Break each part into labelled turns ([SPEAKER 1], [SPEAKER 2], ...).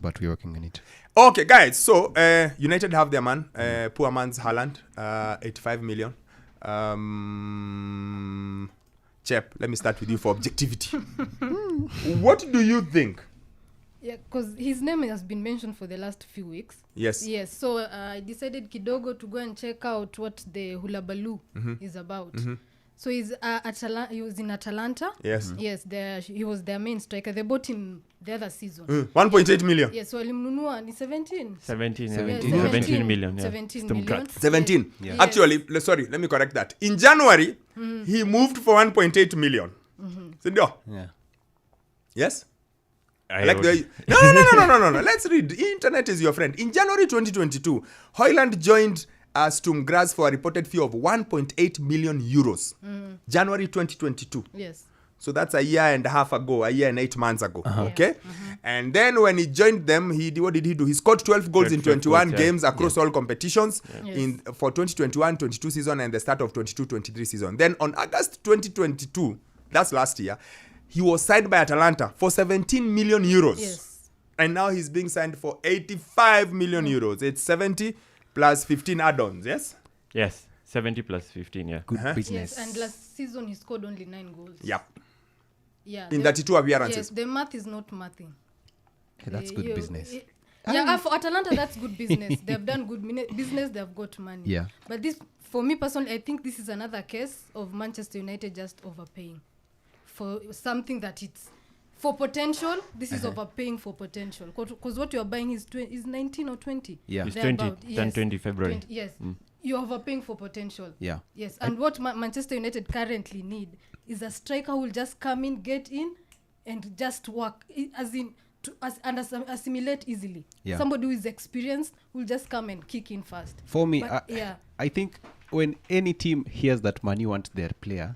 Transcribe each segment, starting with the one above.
[SPEAKER 1] but we're working on it.
[SPEAKER 2] Okay, guys. So United have their man, poor man's Hojlund, 85 million. Chep, let me start with you for objectivity. What do you think?
[SPEAKER 3] Yeah, because his name has been mentioned for the last few weeks.
[SPEAKER 2] Yes.
[SPEAKER 3] Yes. So I decided kidogo to go and check out what the Hula Baloo is about. So he was in Atalanta.
[SPEAKER 2] Yes.
[SPEAKER 3] Yes, he was their main striker. They bought him the other season.
[SPEAKER 2] 1.8 million.
[SPEAKER 3] Yes, so alimnunua ni 17.
[SPEAKER 4] 17 million.
[SPEAKER 3] 17 million.
[SPEAKER 2] 17.
[SPEAKER 3] Yes.
[SPEAKER 2] Actually, sorry, let me correct that. In January, he moved for 1.8 million. Sindio?
[SPEAKER 1] Yeah.
[SPEAKER 2] Yes?
[SPEAKER 4] I
[SPEAKER 2] Like
[SPEAKER 4] would-
[SPEAKER 2] No. Let's read. Internet is your friend. In January 2022, Hojlund joined Sturm Graz for a reported fee of 1.8 million euros. January 2022.
[SPEAKER 3] Yes.
[SPEAKER 2] So that's a year and a half ago, a year and 8 months ago. Okay? And then when he joined them, what did he do? He scored 12 goals in 21 games across all competitions for 2021-22 season and the start of 22-23 season. Then on August 2022, that's last year, he was signed by Atalanta for 17 million euros.
[SPEAKER 3] Yes.
[SPEAKER 2] And now he's being signed for 85 million euros. It's 70 plus 15 add-ons, yes?
[SPEAKER 4] Yes, 70 plus 15, yeah.
[SPEAKER 1] Good business.
[SPEAKER 3] Yes, and last season he scored only 9 goals.
[SPEAKER 2] Yep.
[SPEAKER 3] Yeah.
[SPEAKER 2] In 32 appearances.
[SPEAKER 3] Yes, the math is not mathing.
[SPEAKER 1] Okay, that's good business.
[SPEAKER 3] For Atalanta, that's good business. They've done good business. They've got money.
[SPEAKER 1] Yeah.
[SPEAKER 3] But this, for me personally, I think this is another case of Manchester United just overpaying for something that it's for potential. This is overpaying for potential. Because what you're buying is 19 or 20.
[SPEAKER 1] Yeah.
[SPEAKER 4] It's
[SPEAKER 3] They're
[SPEAKER 4] 20,
[SPEAKER 3] about-
[SPEAKER 4] 10, 20 February.
[SPEAKER 3] 20, yes. You're overpaying for potential.
[SPEAKER 1] Yeah.
[SPEAKER 3] Yes. And what Manchester United currently need is a striker who will just come in, get in, and just work, assimilate easily.
[SPEAKER 1] Yeah.
[SPEAKER 3] Somebody who is experienced will just come and kick in fast.
[SPEAKER 1] For me,
[SPEAKER 3] But,
[SPEAKER 1] I think when any team hears that money wants their player,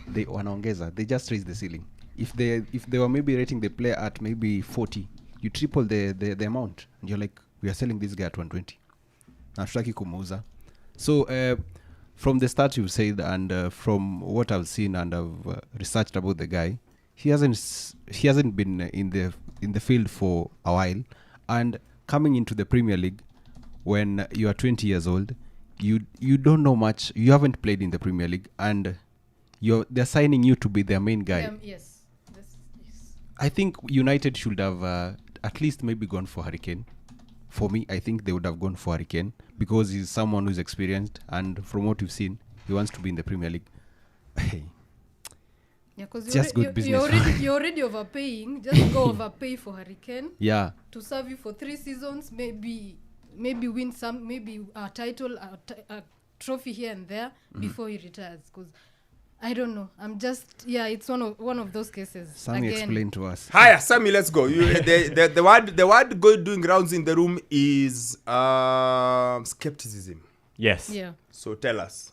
[SPEAKER 1] they wanaongeza. They just raise the ceiling. If they were maybe rating the player at maybe 40, you triple the amount, and you're like, we are selling this guy at 120. Hatutaki kumuuza. So from the start you said, and from what I've seen and I've researched about the guy, he hasn't been in the field for a while, and coming into the Premier League when you are 20 years old, you don't know much. You haven't played in the Premier League, and they're signing you to be their main guy.
[SPEAKER 3] Yes.
[SPEAKER 1] I think United should have at least maybe gone for Hurricane. For me, I think they would have gone for Hurricane because he's someone who's experienced, and from what you've seen, he wants to be in the Premier League.
[SPEAKER 3] Yeah, because
[SPEAKER 1] Just good business.
[SPEAKER 3] You're already overpaying. Just go overpay for Hurricane
[SPEAKER 1] Yeah.
[SPEAKER 3] to serve you for 3 seasons. Maybe win some, maybe a title, a trophy here and there before he retires. Because I don't know. I'm just it's one of those cases.
[SPEAKER 1] Sammy, explain to us.
[SPEAKER 2] Hiya, Sammy, let's go. The word doing rounds in the room is skepticism.
[SPEAKER 4] Yes.
[SPEAKER 3] Yeah.
[SPEAKER 2] So tell us.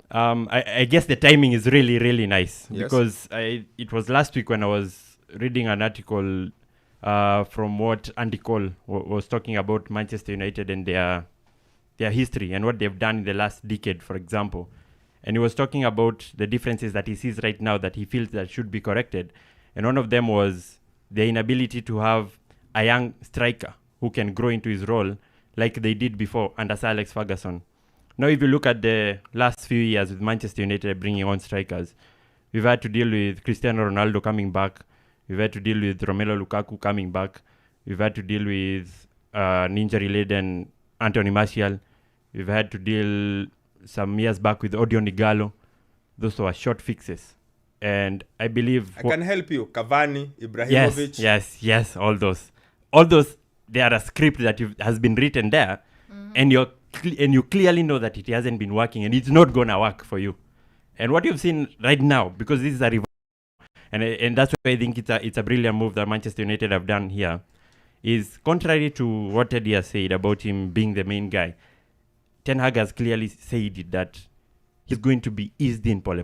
[SPEAKER 4] I guess the timing is really, really nice.
[SPEAKER 2] Yes.
[SPEAKER 4] Because it was last week when I was reading an article from what Andy Cole was talking about Manchester United and their history and what they've done in the last decade, for example. And he was talking about the differences that he sees right now that he feels that should be corrected. And one of them was the inability to have a young striker who can grow into his role like they did before under Sir Alex Ferguson. Now, if you look at the last few years with Manchester United bringing on strikers, we've had to deal with Cristiano Ronaldo coming back. We've had to deal with Romelu Lukaku coming back. We've had to deal with an injury-laden Anthony Martial. We've had to deal some years back with Odion Igalo. Those were short fixes. And I believe...
[SPEAKER 2] I can help you. Cavani, Ibrahimovic.
[SPEAKER 4] Yes, all those. They are a script that has been written there. And you clearly know that it hasn't been working and it's not going to work for you. And what you've seen right now, because this is a revival, and that's why I think it's a brilliant move that Manchester United have done here, is contrary to what Teddy has said about him being the main guy. Ten Hag has clearly said that he's going to be eased in Pole.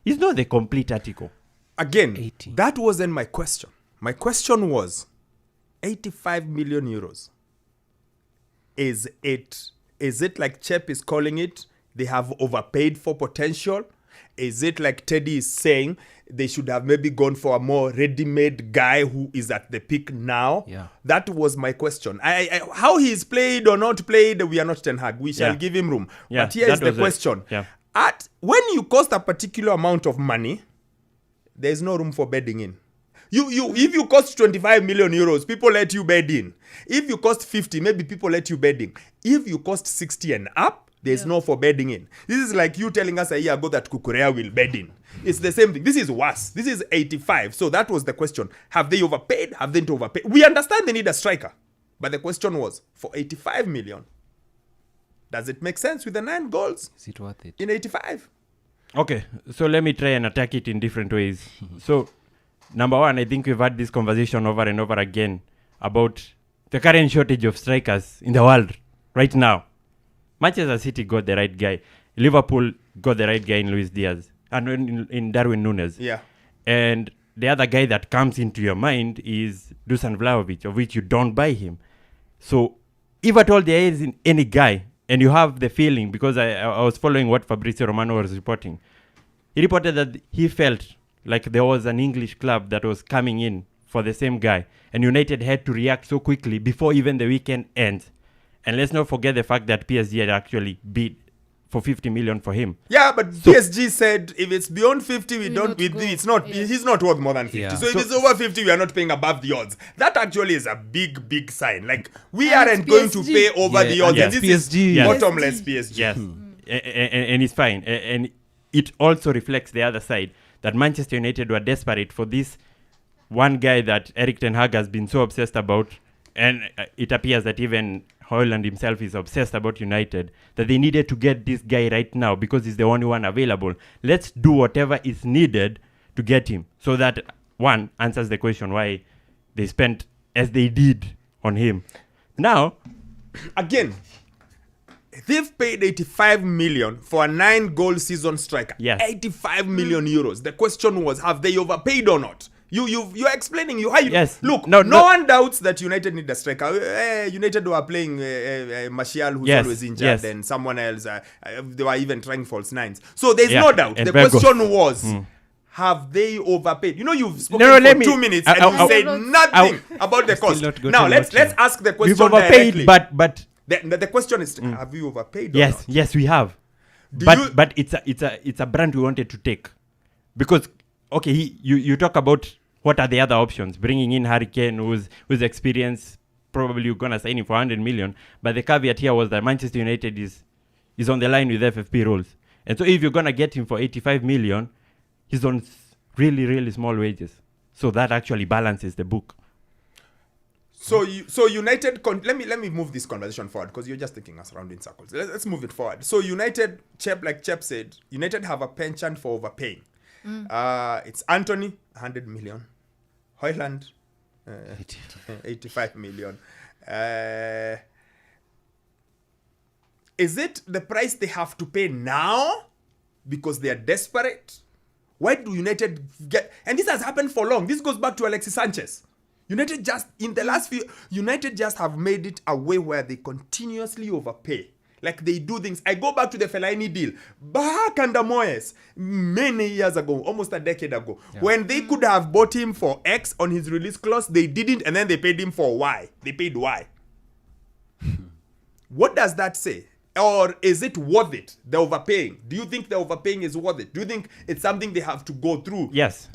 [SPEAKER 4] He's not the complete article.
[SPEAKER 2] Again,
[SPEAKER 1] 80.
[SPEAKER 2] that wasn't my question. My question was 85 million euros. Is it like Chep is calling it, they have overpaid for potential? Is it like Teddy is saying they should have maybe gone for a more ready-made guy who is at the peak now?
[SPEAKER 1] Yeah.
[SPEAKER 2] That was my question. How he's played or not played, we are not Ten Hag. We shall give him room.
[SPEAKER 4] Yeah,
[SPEAKER 2] but here is
[SPEAKER 4] that
[SPEAKER 2] the
[SPEAKER 4] was it.
[SPEAKER 2] question.
[SPEAKER 4] Yeah.
[SPEAKER 2] When you cost a particular amount of money, there is no room for bedding in. If you cost 25 million euros, people let you bed in. If you cost 50, maybe people let you bed in. If you cost 60 and up, there's no for bedding in. This is like you telling us a year ago that Kukurea will bed in. It's the same thing. This is worse. This is 85. So that was the question. Have they overpaid? Have they not overpaid? We understand they need a striker. But the question was, for 85 million, does it make sense with the 9 goals
[SPEAKER 1] Is it worth it?
[SPEAKER 2] in 85?
[SPEAKER 4] Okay, so let me try and attack it in different ways. So, number one, I think we've had this conversation over and over again about the current shortage of strikers in the world right now. Manchester City got the right guy. Liverpool got the right guy in Luis Diaz and in Darwin Núñez.
[SPEAKER 2] Yeah.
[SPEAKER 4] And the other guy that comes into your mind is Dusan Vlahovic, of which you don't buy him. So, if at all there is any guy, and you have the feeling, because I was following what Fabrizio Romano was reporting. He reported that he felt like there was an English club that was coming in for the same guy. And United had to react so quickly before even the weekend ends. And let's not forget the fact that PSG had actually bid for 50 million for him.
[SPEAKER 2] Yeah, but PSG said if it's beyond 50,
[SPEAKER 3] He's not
[SPEAKER 2] worth more than 50.
[SPEAKER 1] Yeah.
[SPEAKER 2] So if it's over 50, we are not paying above the odds. That actually is a big sign. Like, we
[SPEAKER 3] And
[SPEAKER 2] aren't
[SPEAKER 3] it's
[SPEAKER 2] going to
[SPEAKER 3] PSG.
[SPEAKER 2] pay over the odds.
[SPEAKER 4] Yes.
[SPEAKER 2] And this
[SPEAKER 1] PSG.
[SPEAKER 2] is
[SPEAKER 4] Yes.
[SPEAKER 2] bottomless PSG.
[SPEAKER 4] Yes. And it's fine. And it also reflects the other side, that Manchester United were desperate for this one guy that Erik ten Hag has been so obsessed about. And it appears that even Hojlund himself is obsessed about United, that they needed to get this guy right now because he's the only one available. Let's do whatever is needed to get him. So that, one, answers the question why they spent as they did on him. Now,
[SPEAKER 2] Again, they've paid 85 million for a 9-goal season striker.
[SPEAKER 4] Yes.
[SPEAKER 2] 85 million euros. The question was, have they overpaid or not? You're explaining.
[SPEAKER 4] Yes.
[SPEAKER 2] Look,
[SPEAKER 4] No,
[SPEAKER 2] no
[SPEAKER 4] no.
[SPEAKER 2] one doubts that United need a striker. United were playing Martial, who's
[SPEAKER 4] Yes,
[SPEAKER 2] always injured,
[SPEAKER 4] yes.
[SPEAKER 2] and someone else. They were even trying false nines. So there's
[SPEAKER 4] Yeah,
[SPEAKER 2] no doubt.
[SPEAKER 4] and
[SPEAKER 2] The
[SPEAKER 4] Bergos.
[SPEAKER 2] question was, have they overpaid? You've spoken
[SPEAKER 4] No,
[SPEAKER 2] for
[SPEAKER 4] let me-
[SPEAKER 2] 2 minutes
[SPEAKER 4] I-
[SPEAKER 2] and you
[SPEAKER 3] I-
[SPEAKER 2] said
[SPEAKER 3] I-
[SPEAKER 2] nothing about the cost.
[SPEAKER 1] not gotten
[SPEAKER 2] Now let's
[SPEAKER 1] much.
[SPEAKER 2] ask the question
[SPEAKER 4] we've overpaid,
[SPEAKER 2] directly.
[SPEAKER 4] but
[SPEAKER 2] The question is, have you overpaid? Or
[SPEAKER 4] yes,
[SPEAKER 2] not?
[SPEAKER 4] yes, we have.
[SPEAKER 2] Do
[SPEAKER 4] But
[SPEAKER 2] you-
[SPEAKER 4] but it's a brand we wanted to take, because okay, you talk about what are the other options? Bringing in Harry Kane, who's experienced, probably you're gonna sign him for 100 million. But the caveat here was that Manchester United is on the line with FFP rules, and so if you're gonna get him for 85 million, he's on really small wages. So that actually balances the book.
[SPEAKER 2] So United. Let me move this conversation forward, because you're just taking us around in circles. Let's move it forward. So United, like Chep said, United have a penchant for overpaying. It's Anthony, 100 million. Hojlund, 85 million. Is it the price they have to pay now because they are desperate? Why do United get... And this has happened for long. This goes back to Alexis Sanchez. United just have made it a way where they continuously overpay. Like, they do things. I go back to the Fellaini deal. Back under Moyes, many years ago, almost a decade ago, when they could have bought him for X on his release clause, they didn't, and then they paid him for Y. They paid Y. What does that say? Or is it worth it, the overpaying? Do you think the overpaying is worth it? Do you think it's something they have to go through?
[SPEAKER 4] Yes.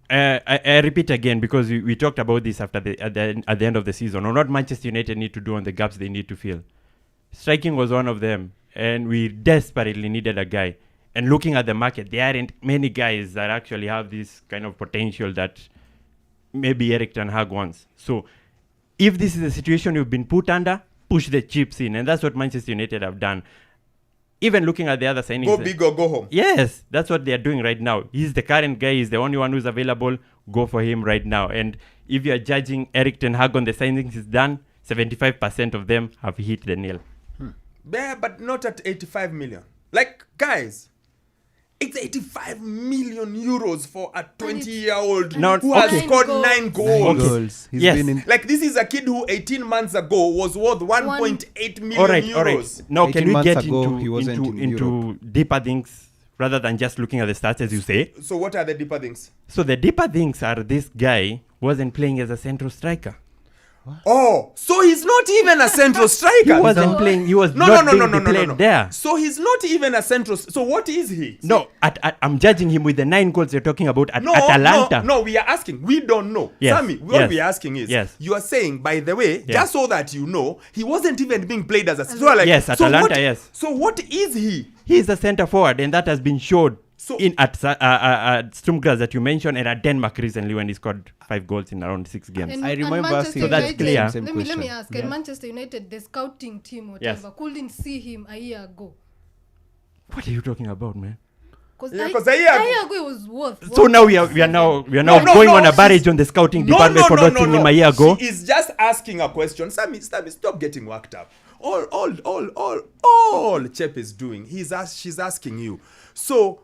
[SPEAKER 4] I repeat again, because we talked about this at the end of the season, on what Manchester United need to do on the gaps they need to fill. Striking was one of them, and we desperately needed a guy. And looking at the market, there aren't many guys that actually have this kind of potential that maybe Erik ten Hag wants. So if this is the situation you've been put under, push the chips in, and that's what Manchester United have done. Even looking at the other signings,
[SPEAKER 2] Go big or go home.
[SPEAKER 4] yes, that's what they're doing right now. He's the current guy. He's the only one who's available. Go for him right now. And if you're judging Erik ten Hag on the signings he's done, 75% of them have hit the nail.
[SPEAKER 2] Yeah, but not at 85 million. Like, guys, it's 85 million euros for a 20-year-old
[SPEAKER 4] Now,
[SPEAKER 2] who has
[SPEAKER 4] okay.
[SPEAKER 2] scored 9
[SPEAKER 1] 9
[SPEAKER 2] goals.
[SPEAKER 1] goals. He's
[SPEAKER 4] Yes.
[SPEAKER 1] been in
[SPEAKER 2] Like, this is a kid who 18 months ago was worth 1.8 million
[SPEAKER 4] All right.
[SPEAKER 2] euros.
[SPEAKER 4] Now,
[SPEAKER 1] 18
[SPEAKER 4] can we
[SPEAKER 1] months
[SPEAKER 4] get
[SPEAKER 1] ago, he wasn't in
[SPEAKER 4] into deeper things rather than just looking at the stats, as you say.
[SPEAKER 2] So what are the deeper things?
[SPEAKER 4] So the deeper things are this guy wasn't playing as a central striker.
[SPEAKER 2] Oh, so he's not even a central
[SPEAKER 4] He
[SPEAKER 2] striker.
[SPEAKER 4] wasn't playing. He was
[SPEAKER 2] No,
[SPEAKER 4] not
[SPEAKER 2] no,
[SPEAKER 4] being
[SPEAKER 2] no, no, no, no,
[SPEAKER 4] deployed
[SPEAKER 2] no.
[SPEAKER 4] there.
[SPEAKER 2] So he's not even a central. So what is he?
[SPEAKER 4] No, I'm judging him with the 9 goals you're talking about at
[SPEAKER 2] No,
[SPEAKER 4] Atalanta.
[SPEAKER 2] no, we are asking. We don't know.
[SPEAKER 4] Yes,
[SPEAKER 2] Sammy, what
[SPEAKER 4] yes,
[SPEAKER 2] we are asking is,
[SPEAKER 4] yes.
[SPEAKER 2] you are saying, by the way,
[SPEAKER 4] Yeah.
[SPEAKER 2] just so that you know, he wasn't even being played as a... So like,
[SPEAKER 4] Yes,
[SPEAKER 2] so
[SPEAKER 4] Atalanta,
[SPEAKER 2] what,
[SPEAKER 4] yes.
[SPEAKER 2] So what is he?
[SPEAKER 4] He's a centre forward, and that has been showed
[SPEAKER 2] So-
[SPEAKER 4] at Sturm Graz that you mentioned, and at Denmark recently when he scored 5 goals in around 6 games.
[SPEAKER 3] And-
[SPEAKER 1] I
[SPEAKER 3] and
[SPEAKER 1] remember
[SPEAKER 3] Manchester
[SPEAKER 1] asking
[SPEAKER 4] So that's
[SPEAKER 3] United-
[SPEAKER 4] clear.
[SPEAKER 1] same
[SPEAKER 3] Let me
[SPEAKER 1] question.
[SPEAKER 3] ask. And Manchester United, the scouting team, whatever, couldn't see him a year ago.
[SPEAKER 4] What are you talking about, man?
[SPEAKER 2] Yeah, 'cause a year
[SPEAKER 3] ago it was worth.
[SPEAKER 4] So now we are now
[SPEAKER 2] No,
[SPEAKER 4] going
[SPEAKER 2] no,
[SPEAKER 4] on a
[SPEAKER 2] she's-
[SPEAKER 4] barrage on the scouting department for not seeing him a year ago.
[SPEAKER 2] She is just asking a question. Sammy, stop getting worked up. All Chep is doing, she's asking you. So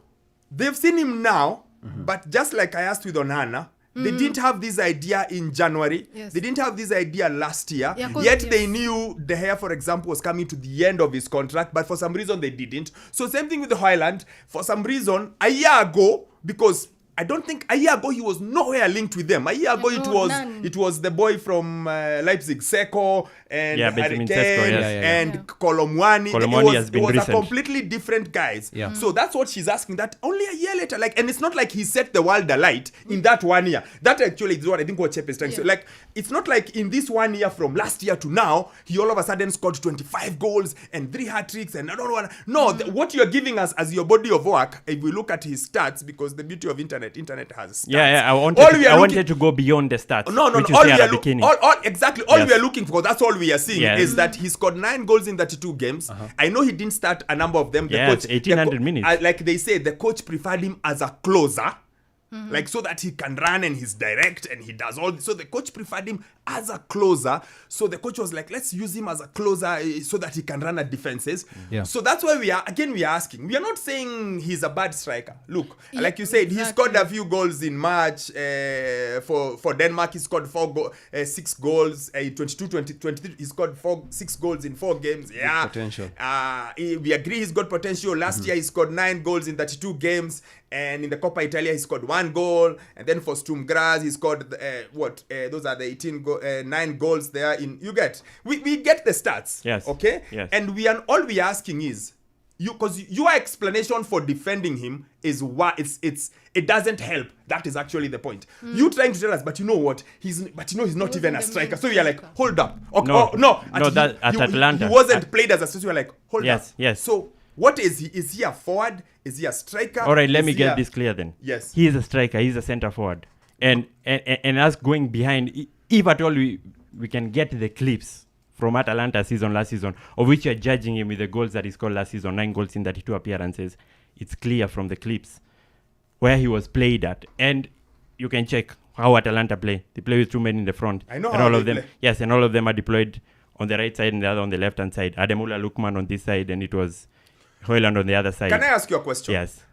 [SPEAKER 2] they've seen him now, but just like I asked with Onana, they didn't have this idea in January.
[SPEAKER 3] Yes.
[SPEAKER 2] They didn't have this idea last year.
[SPEAKER 3] Yeah, 'cause-
[SPEAKER 2] Yet
[SPEAKER 3] yes.
[SPEAKER 2] they knew De Gea, for example, was coming to the end of his contract, but for some reason they didn't. So same thing with the Hojlund. For some reason, a year ago, because I don't think a year ago he was nowhere linked with them. A year ago
[SPEAKER 3] none.
[SPEAKER 2] it was the boy from Leipzig, Seko, and
[SPEAKER 4] Yeah,
[SPEAKER 2] Harry
[SPEAKER 4] Benjamin
[SPEAKER 2] Kane,
[SPEAKER 4] Sesko, yes.
[SPEAKER 2] and
[SPEAKER 3] Yeah.
[SPEAKER 2] Kolomwani.
[SPEAKER 4] Kolomwani has been
[SPEAKER 2] it was
[SPEAKER 4] recent.
[SPEAKER 2] a completely different guys.
[SPEAKER 1] Yeah.
[SPEAKER 2] So that's what she's asking. That only a year later, like, and it's not like he set the world alight in that 1 year. That actually is what I think what Chep is trying to say.
[SPEAKER 3] Yeah.
[SPEAKER 2] Like, it's not like in this 1 year from last year to now, he all of a sudden scored 25 goals and 3 hat-tricks and another one. No, what you're giving us as your body of work, if we look at his stats, because the beauty of internet has stats.
[SPEAKER 4] Yeah, I
[SPEAKER 2] All
[SPEAKER 4] wanted
[SPEAKER 2] we are
[SPEAKER 4] I
[SPEAKER 2] looking-
[SPEAKER 4] wanted to go beyond the stats.
[SPEAKER 2] No,
[SPEAKER 4] which you
[SPEAKER 2] all
[SPEAKER 4] say
[SPEAKER 2] we
[SPEAKER 4] at
[SPEAKER 2] are
[SPEAKER 4] the beginning.
[SPEAKER 2] exactly all
[SPEAKER 4] Yes.
[SPEAKER 2] we are looking for. That's all we are seeing
[SPEAKER 4] Yes.
[SPEAKER 2] is that he scored 9 goals in 32 games. I know he didn't start a number of them. The
[SPEAKER 4] Yes,
[SPEAKER 2] coach,
[SPEAKER 4] 1800 minutes.
[SPEAKER 2] Like they say, the coach preferred him as a closer. Like, so that he can run and he's direct and he does all this. So the coach preferred him as a closer. So the coach was like, let's use him as a closer so that he can run at defenses.
[SPEAKER 1] Yeah.
[SPEAKER 2] So that's why we are asking. We are not saying he's a bad striker. Look,
[SPEAKER 3] Yeah,
[SPEAKER 2] like you said, he scored
[SPEAKER 3] exactly.
[SPEAKER 2] a few goals in March for Denmark. He scored 6 goals. 23, he scored 6 goals in 4 games. Yeah.
[SPEAKER 1] potential.
[SPEAKER 2] We agree he's got potential. Last year he scored 9 goals in 32 games. And in the Coppa Italia, he scored 1 goal. And then for Sturm Graz, he scored, those are the 9 goals there. We get the stats.
[SPEAKER 4] Yes.
[SPEAKER 2] Okay?
[SPEAKER 4] Yes.
[SPEAKER 2] And all we are asking is, because your explanation for defending him is why it doesn't help. That is actually the point. You trying to tell us, but you know what? He's not even a
[SPEAKER 3] the
[SPEAKER 2] striker.
[SPEAKER 3] main
[SPEAKER 2] So you're like,
[SPEAKER 3] striker.
[SPEAKER 2] hold up. Okay,
[SPEAKER 4] No,
[SPEAKER 2] At
[SPEAKER 4] Atlanta.
[SPEAKER 2] He wasn't played as a striker. So you're like, hold
[SPEAKER 4] Yes,
[SPEAKER 2] up.
[SPEAKER 4] yes.
[SPEAKER 2] So what is he? Is he a forward? Is he a striker?
[SPEAKER 4] All right, let
[SPEAKER 2] Is
[SPEAKER 4] me
[SPEAKER 2] he
[SPEAKER 4] get
[SPEAKER 2] a-
[SPEAKER 4] this clear then.
[SPEAKER 2] Yes.
[SPEAKER 4] He is a striker. He's a centre forward. And us going behind, if at all we can get the clips from Atalanta last season, of which you're judging him with the goals that he scored last season, 9 goals in 32 appearances, it's clear from the clips where he was played at. And you can check how Atalanta play. They play with 2 men in the front.
[SPEAKER 2] I know
[SPEAKER 4] and
[SPEAKER 2] how
[SPEAKER 4] all
[SPEAKER 2] they
[SPEAKER 4] of them.
[SPEAKER 2] play.
[SPEAKER 4] Yes, and all of them are deployed on the right side and the other on the left-hand side. Ademola Lookman on this side, and it was Hojlund on the other side.
[SPEAKER 2] Can I ask you a question?
[SPEAKER 4] Yes.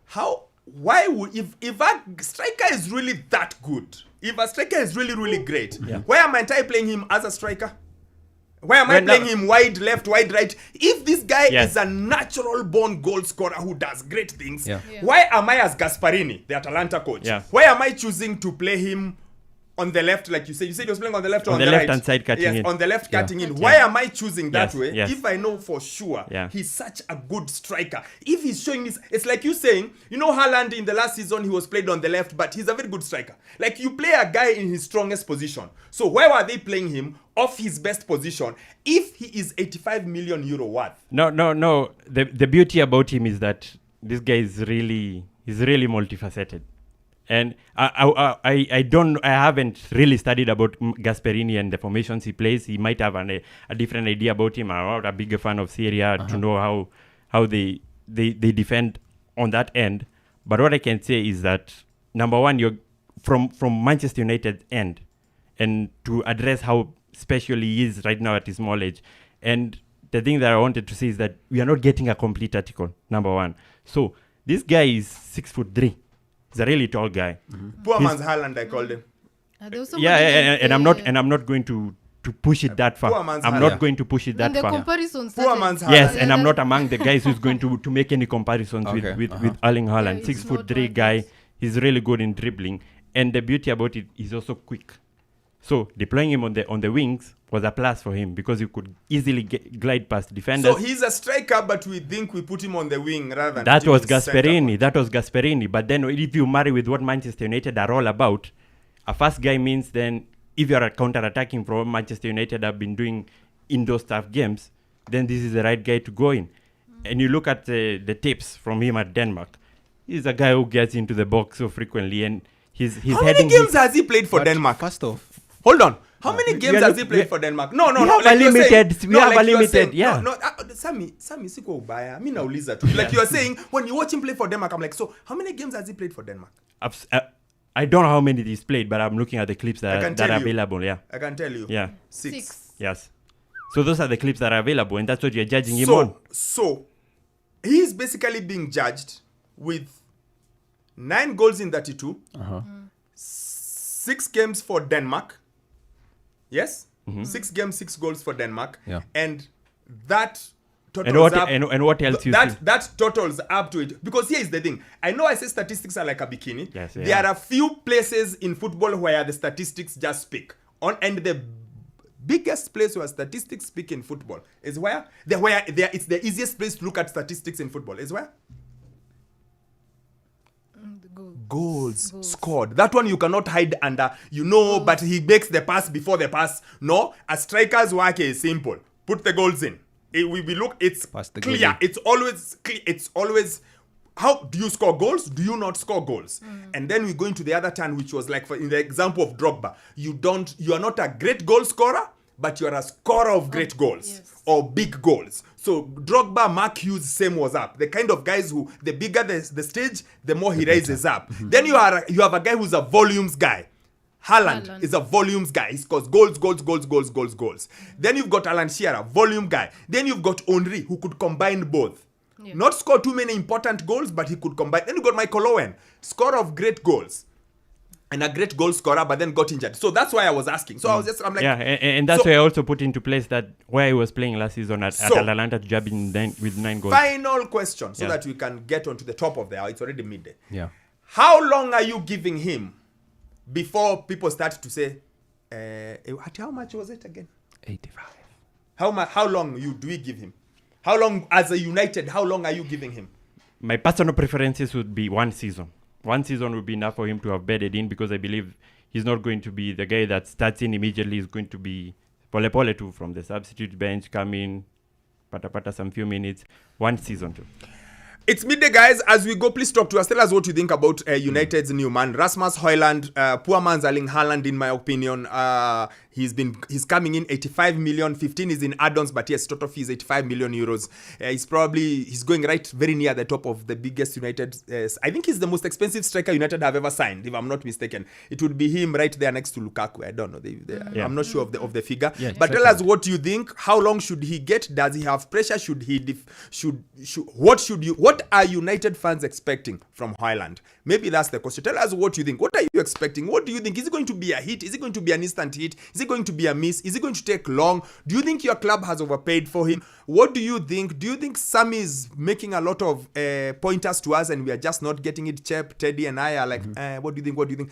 [SPEAKER 2] Why would if a striker is really that good, if a striker is really, really great, why am I playing him as a striker? Why am I playing him wide left, wide right? If this guy is a natural born goal scorer who does great things, why am I as Gasparini, the Atalanta coach?
[SPEAKER 4] Yeah.
[SPEAKER 2] Why am I choosing to play him on the left, like you said? You said he was playing on the left or on the right?
[SPEAKER 4] left-hand side cutting in.
[SPEAKER 2] on the left cutting in.
[SPEAKER 3] Yeah.
[SPEAKER 2] Why am I choosing that way?
[SPEAKER 4] Yes.
[SPEAKER 2] If I know for sure
[SPEAKER 4] Yeah.
[SPEAKER 2] he's such a good striker. If he's showing this, it's like you saying, Haaland in the last season, he was played on the left, but he's a very good striker. Like, you play a guy in his strongest position. So why were they playing him off his best position if he is 85 million euro worth?
[SPEAKER 4] No. The beauty about him is that this guy is really multifaceted. And I haven't really studied about Gasperini and the formations he plays. He might have a different idea about him. I'm not a bigger fan of Serie A to know how they defend on that end. But what I can say is that, number one, you're from Manchester United's end, and to address how special he is right now at his small age. And the thing that I wanted to say is that we are not getting a complete article, number one. So this guy is 6'3". He's a really tall guy.
[SPEAKER 2] Poor man's Haaland, I called him.
[SPEAKER 3] Are there also
[SPEAKER 4] Yeah,
[SPEAKER 3] many-
[SPEAKER 4] and I'm not going to push it that
[SPEAKER 2] Poor
[SPEAKER 4] far.
[SPEAKER 2] man's
[SPEAKER 4] I'm
[SPEAKER 2] Haaland.
[SPEAKER 4] not
[SPEAKER 1] Yeah.
[SPEAKER 4] going to push it that
[SPEAKER 3] And the
[SPEAKER 4] far.
[SPEAKER 3] comparison
[SPEAKER 2] Poor
[SPEAKER 3] started.
[SPEAKER 2] man's
[SPEAKER 4] Yes,
[SPEAKER 2] Haaland.
[SPEAKER 4] and I'm
[SPEAKER 3] that-
[SPEAKER 4] not among the guys who's going to make any comparisons
[SPEAKER 1] Okay,
[SPEAKER 4] with
[SPEAKER 1] uh-huh.
[SPEAKER 4] with Erling Haaland.
[SPEAKER 3] it's
[SPEAKER 4] 6'3"
[SPEAKER 3] not
[SPEAKER 4] guy.
[SPEAKER 3] like
[SPEAKER 4] He's really good in dribbling, and the beauty about it is also quick. So deploying him on the wings was a plus for him because you could easily glide past defenders.
[SPEAKER 2] So he's a striker, but we think we put him on the wing rather than
[SPEAKER 4] That
[SPEAKER 2] put him
[SPEAKER 4] was
[SPEAKER 2] in center.
[SPEAKER 4] Gasperini. That was Gasperini. But then if you marry with what Manchester United are all about, a fast guy means then if you are counter-attacking from what Manchester United have been doing in those tough games, then this is the right guy to go in. And you look at the tips from him at Denmark. He's a guy who gets into the box so frequently, and he's
[SPEAKER 2] How
[SPEAKER 4] heading.
[SPEAKER 2] many games has he played for
[SPEAKER 1] But
[SPEAKER 2] Denmark?
[SPEAKER 1] First off,
[SPEAKER 2] Hold on. How many
[SPEAKER 4] We
[SPEAKER 2] games
[SPEAKER 4] are
[SPEAKER 2] has
[SPEAKER 4] look-
[SPEAKER 2] he played
[SPEAKER 4] we-
[SPEAKER 2] for Denmark? No.
[SPEAKER 4] we have
[SPEAKER 2] Like
[SPEAKER 4] a
[SPEAKER 2] you're
[SPEAKER 4] limited-
[SPEAKER 2] saying-
[SPEAKER 4] we
[SPEAKER 2] no,
[SPEAKER 4] have a
[SPEAKER 2] like you're
[SPEAKER 4] limited,
[SPEAKER 2] saying-
[SPEAKER 4] yeah.
[SPEAKER 2] Sammy siko ubaya. Mi nauliza tu. Like you're saying, when you watch him play for Denmark, I'm like, so how many games has he played for Denmark?
[SPEAKER 4] I don't know how many he's played, but I'm looking at the clips
[SPEAKER 2] I
[SPEAKER 4] that
[SPEAKER 2] can
[SPEAKER 4] are
[SPEAKER 2] tell you.
[SPEAKER 4] available. Yeah,
[SPEAKER 2] I can tell you.
[SPEAKER 4] yeah,
[SPEAKER 2] Six.
[SPEAKER 4] yes. So those are the clips that are available, and that's what you're judging him on.
[SPEAKER 2] So he's basically being judged with 9 goals in 32, 6 games for Denmark. Yes? 6 games, 6 goals for Denmark.
[SPEAKER 1] Yeah.
[SPEAKER 2] And that totals
[SPEAKER 4] And what
[SPEAKER 2] up.
[SPEAKER 4] and what else you see?
[SPEAKER 2] That totals up to it. Because here is the thing. I know I say statistics are like a bikini.
[SPEAKER 4] Yes, they
[SPEAKER 2] there
[SPEAKER 4] are.
[SPEAKER 2] are few places in football where the statistics just speak. And the biggest place where statistics speak in football is where it's the easiest place to look at statistics in football is where
[SPEAKER 3] The
[SPEAKER 2] goals scored. That one you cannot hide under, but he makes the pass before the pass. No, a striker's work is simple. Put the goals in. It's
[SPEAKER 1] Pass the goal
[SPEAKER 2] clear.
[SPEAKER 1] in.
[SPEAKER 2] It's always how do you score goals? Do you not score goals? And then we go into the other turn, which was like in the example of Drogba. You are not a great goal scorer, but you are a scorer of great goals
[SPEAKER 3] yes.
[SPEAKER 2] or big goals. So Drogba, Mark Hughes, same was up. The kind of guys who the bigger the stage, the more he raises up. Then you have a guy who's a volumes guy. Haaland is a volumes guy. He scores goals. Then you've got Alan Shearer, volume guy. Then you've got Henry, who could combine both.
[SPEAKER 3] Yeah.
[SPEAKER 2] Not score too many important goals, but he could combine. Then you got Michael Owen, scorer of great goals. And a great goal scorer, but then got injured. So that's why I was asking. So I'm like...
[SPEAKER 4] Yeah, and that's
[SPEAKER 2] so-
[SPEAKER 4] why I also put into place that where he was playing last season at
[SPEAKER 2] So-
[SPEAKER 4] Atalanta to jab in with 9 goals.
[SPEAKER 2] Final question, so
[SPEAKER 4] Yeah.
[SPEAKER 2] that we can get onto the top of the hour. It's already midday.
[SPEAKER 1] yeah.
[SPEAKER 2] How long are you giving him before people start to say, at how much was it again?
[SPEAKER 1] 85.
[SPEAKER 2] How long do we give him? How long, as a United, how long are you giving him?
[SPEAKER 4] My personal preferences would be 1 season. 1 season would be enough for him to have bedded in because I believe he's not going to be the guy that starts in immediately. He's going to be pole too from the substitute bench, come in, pata some few minutes. 1 season too.
[SPEAKER 2] It's midday, guys. As we go, please talk to us. Tell us what you think about United's new man, Rasmus Hojlund. Poor man's Erling Haaland, in my opinion. He's coming in 85 million. 15 is in add-ons, but yes, total fee is 85 million euros. He's going right very near the top of the biggest United. I think he's the most expensive striker United have ever signed, if I'm not mistaken. It would be him right there next to Lukaku. I don't know.
[SPEAKER 4] Yeah.
[SPEAKER 2] I'm not sure of the figure.
[SPEAKER 1] Yeah,
[SPEAKER 2] but tell us what you think. How long should he get? Does he have pressure? What are United fans expecting from Hojlund? Maybe that's the question. Tell us what you think. What are you expecting? What do you think? Is it going to be a hit? Is it going to be an instant hit? Is it going to be a miss? Is it going to take long? Do you think your club has overpaid for him? What do you think? Do you think Sammy is making a lot of pointers to us and we are just not getting it? Chep, Teddy and I are like, what do you think? What do you think?